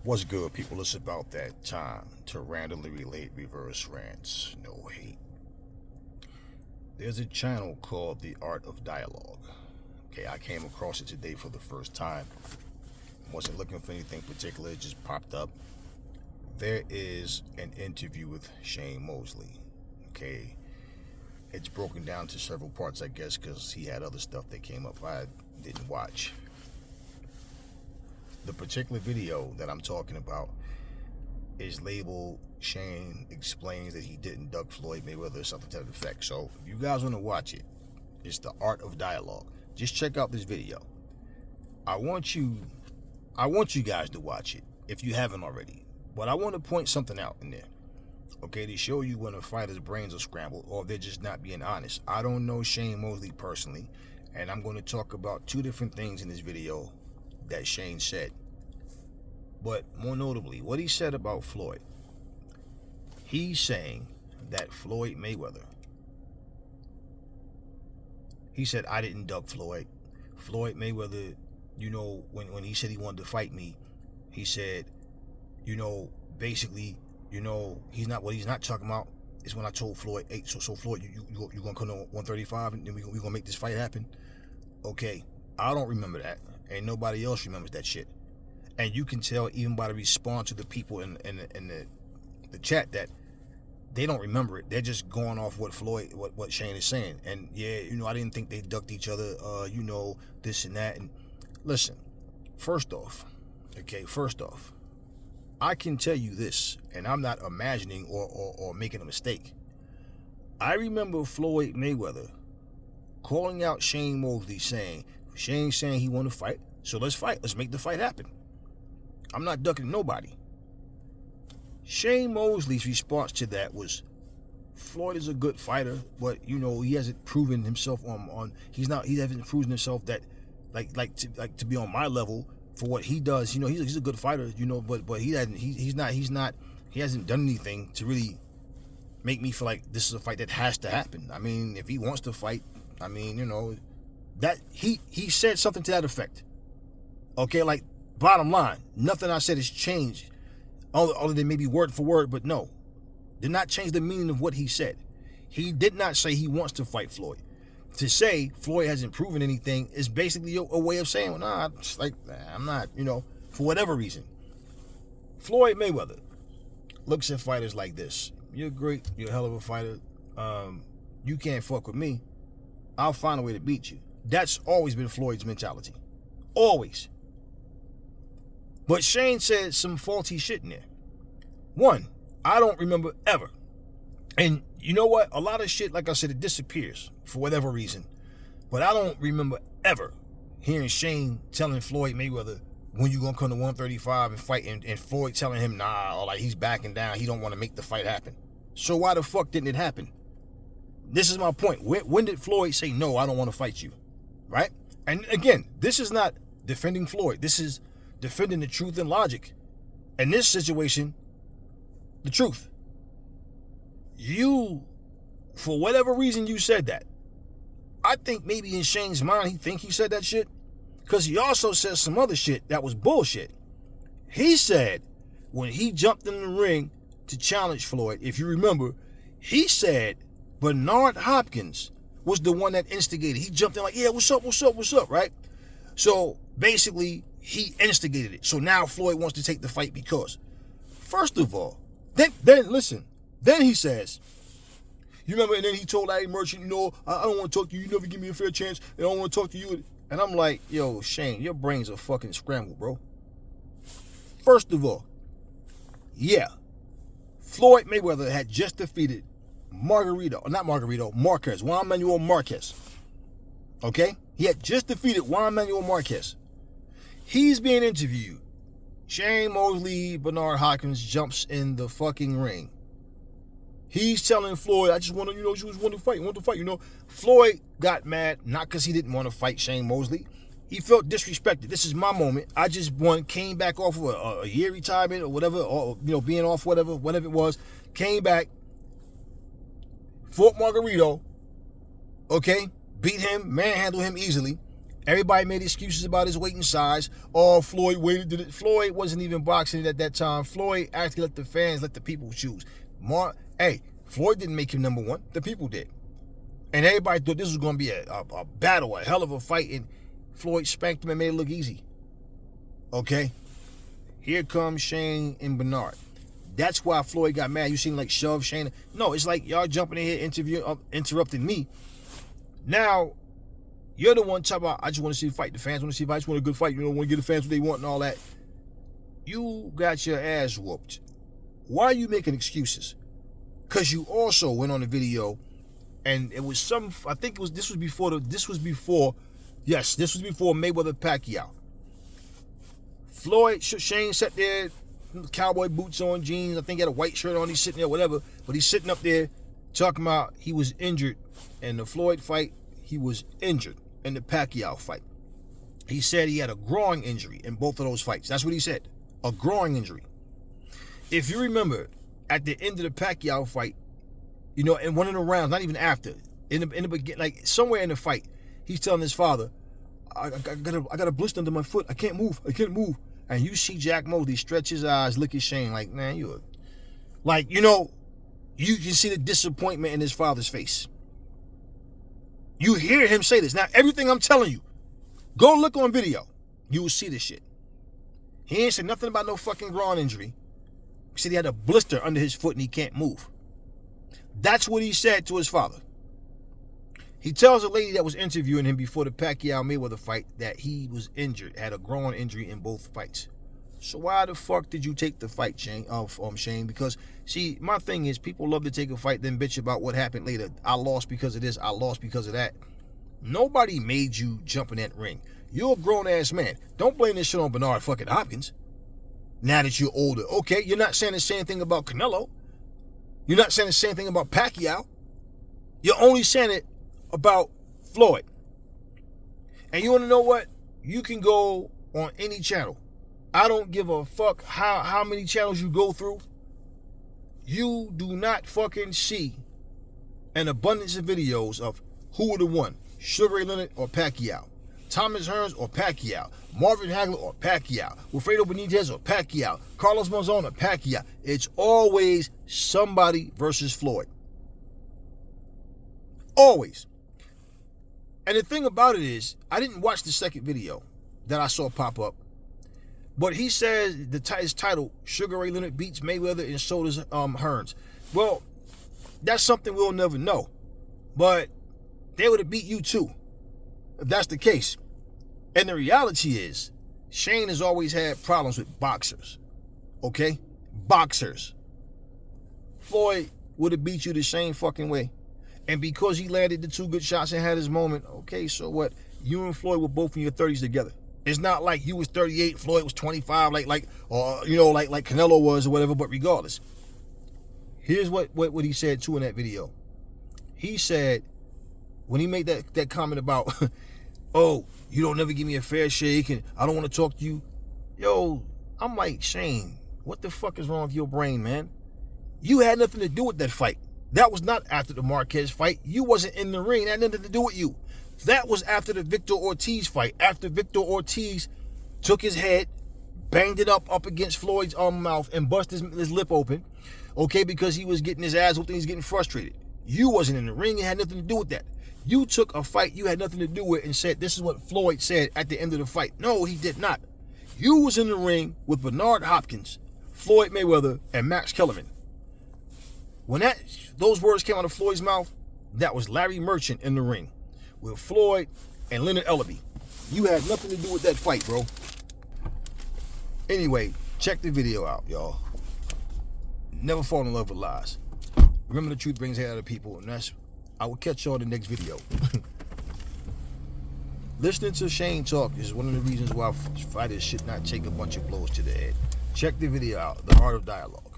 What's good, people? It's about that time to randomly relate reverse rants. No hate. There's a channel called The Art of Dialogue. Okay, I came across it today for the first time. Wasn't looking for anything particular, it just popped up. There is an interview with Shane Mosley. Okay, it's broken down to several parts, I guess, because he had other stuff that came up I didn't watch. The particular video that I'm talking about is labeled Shane explains that he didn't duck Floyd Mayweather or something to that effect. So if you guys want to watch it, it's The Art of Dialogue. Just check out this video. I want you guys to watch it if you haven't already. But I want to point something out in there. Okay, to show you when a fighter's brains are scrambled or they're just not being honest. I don't know Shane Mosley personally, and I'm going to talk about two different things in this video that Shane said. But more notably, what he said about Floyd. He's saying that Floyd Mayweather, he said, I didn't duck Floyd. Floyd Mayweather, you know, when he said he wanted to fight me, he said, you know, basically, you know, what he's not talking about is when I told Floyd, hey, so Floyd, you gonna come to 135 and then we gonna make this fight happen? Okay, I don't remember that. And nobody else remembers that shit. And you can tell even by the response to the people in the chat that they don't remember it. They're just going off what Shane is saying. And yeah, you know, I didn't think they ducked each other, you know, this and that. And listen, first off, I can tell you this, and I'm not imagining or making a mistake. I remember Floyd Mayweather calling out Shane Mosley saying he wanted to fight, so let's fight. Let's make the fight happen. I'm not ducking nobody. Shane Mosley's response to that was, Floyd is a good fighter, but you know he hasn't proven himself he hasn't proven himself that like to be on my level for what he does. You know, he's a good fighter, you know, but he hasn't done anything to really make me feel like this is a fight that has to happen. I mean, if he wants to fight, I mean, you know, that he said something to that effect. Okay, like bottom line, nothing I said has changed, other than maybe word for word, but no, did not change the meaning of what he said. He did not say he wants to fight Floyd. To say Floyd hasn't proven anything is basically a way of saying, well, nah, I'm not, you know, for whatever reason. Floyd Mayweather looks at fighters like this. You're great, you're a hell of a fighter. You can't fuck with me. I'll find a way to beat you. That's always been Floyd's mentality. Always. But Shane said some faulty shit in there. One, I don't remember ever. And you know what? A lot of shit, like I said, it disappears for whatever reason. But I don't remember ever hearing Shane telling Floyd Mayweather, when you gonna come to 135 and fight, and Floyd telling him, nah, or like he's backing down, he don't want to make the fight happen. So why the fuck didn't it happen? This is my point. When did Floyd say, no, I don't want to fight you? Right? And again, this is not defending Floyd. This is defending the truth and logic. In this situation, the truth. You, for whatever reason you said that. I think maybe in Shane's mind, he said that shit. Because he also said some other shit that was bullshit. He said, when he jumped in the ring to challenge Floyd, if you remember, he said Bernard Hopkins was the one that instigated. He jumped in like, yeah, what's up, right? So basically, he instigated it. So now Floyd wants to take the fight because, first of all, then listen. Then he says, you remember, and then he told Larry Merchant, you know, I don't want to talk to you. You never give me a fair chance, and I don't want to talk to you. And I'm like, yo, Shane, your brains are fucking scrambled, bro. First of all, yeah, Floyd Mayweather had just defeated Marquez, Juan Manuel Marquez. Okay? He had just defeated Juan Manuel Marquez. He's being interviewed. Shane Mosley, Bernard Hopkins jumps in the fucking ring. He's telling Floyd, I just want to, you know, want to fight, you know. Floyd got mad, not because he didn't want to fight Shane Mosley. He felt disrespected. This is my moment. I just came back off of a year retirement or whatever, or, you know, being off whatever it was. Came back, fought Margarito, okay, beat him, manhandled him easily, Everybody made excuses about his weight and size. Oh, Floyd waited. Did it? Floyd wasn't even boxing at that time. Floyd actually let the fans, let the people choose. Hey, Floyd didn't make him number one. The people did. And everybody thought this was going to be a battle, a hell of a fight. And Floyd spanked him and made it look easy. Okay? Here comes Shane and Bernard. That's why Floyd got mad. You seen like shove Shane. No, it's like y'all jumping in here interrupting me. Now, you're the one talking about, I just want to see a fight. The fans want to see a fight. I just want a good fight. You know, want to give the fans what they want and all that. You got your ass whooped. Why are you making excuses? Because you also went on the video and it was I think this was before Mayweather Pacquiao. Shane sat there, cowboy boots on, jeans. I think he had a white shirt on. He's sitting there, whatever. But he's sitting up there talking about he was injured in the Floyd fight. He was injured in the Pacquiao fight. He said he had a groin injury in both of those fights. That's what he said. A groin injury. If you remember, at the end of the Pacquiao fight, you know, in one of the rounds, not even after, in the beginning, like somewhere in the fight, he's telling his father, I got a blister under my foot. I can't move. And you see Jack Mosley stretch his eyes, look at Shane like, man, you can see the disappointment in his father's face. You hear him say this. Now, everything I'm telling you, go look on video. You will see this shit. He ain't said nothing about no fucking groin injury. He said he had a blister under his foot and he can't move. That's what he said to his father. He tells a lady that was interviewing him before the Pacquiao-Mayweather fight that he was injured, had a groin injury in both fights. So why the fuck did you take the fight, Shane? Shane? Because, see, my thing is, people love to take a fight, then bitch about what happened later. I lost because of this. I lost because of that. Nobody made you jump in that ring. You're a grown-ass man. Don't blame this shit on Bernard fucking Hopkins. Now that you're older. Okay, you're not saying the same thing about Canelo. You're not saying the same thing about Pacquiao. You're only saying it about Floyd. And you want to know what? You can go on any channel. I don't give a fuck how many channels you go through. You do not fucking see an abundance of videos of who would have won, Sugar Ray Leonard or Pacquiao, Thomas Hearns or Pacquiao, Marvin Hagler or Pacquiao, Wilfredo Benitez or Pacquiao, Carlos Monzon or Pacquiao. It's always somebody versus Floyd. Always. And the thing about it is, I didn't watch the second video that I saw pop up, but he says his title, Sugar Ray Leonard beats Mayweather and so does Hearns. Well, that's something we'll never know. But they would have beat you too, if that's the case. And the reality is, Shane has always had problems with boxers. Okay? Boxers. Floyd would have beat you the same fucking way. And because he landed the two good shots and had his moment, okay, so what? You and Floyd were both in your 30s together. It's not like you was 38, Floyd was 25, like Canelo was or whatever, but regardless. Here's what he said too in that video. He said, when he made that comment about, oh, you don't never give me a fair shake and I don't want to talk to you. Yo, I'm like, Shane, what the fuck is wrong with your brain, man? You had nothing to do with that fight. That was not after the Marquez fight. You wasn't in the ring. That had nothing to do with you. That was after the Victor Ortiz fight. After Victor Ortiz took his head, banged it up against Floyd's mouth and busted his lip open, okay, because he was getting his ass whooped and he's getting frustrated. You wasn't in the ring. It had nothing to do with that. You took a fight you had nothing to do with and said, this is what Floyd said at the end of the fight. No, he did not. You was in the ring with Bernard Hopkins, Floyd Mayweather, and Max Kellerman. When those words came out of Floyd's mouth, that was Larry Merchant in the ring with Floyd and Leonard Ellaby. You had nothing to do with that fight, bro. Anyway, check the video out, y'all. Never fall in love with lies. Remember, the truth brings hate out of people, and I will catch y'all in the next video. Listening to Shane talk is one of the reasons why fighters should not take a bunch of blows to the head. Check the video out, The Art of Dialogue.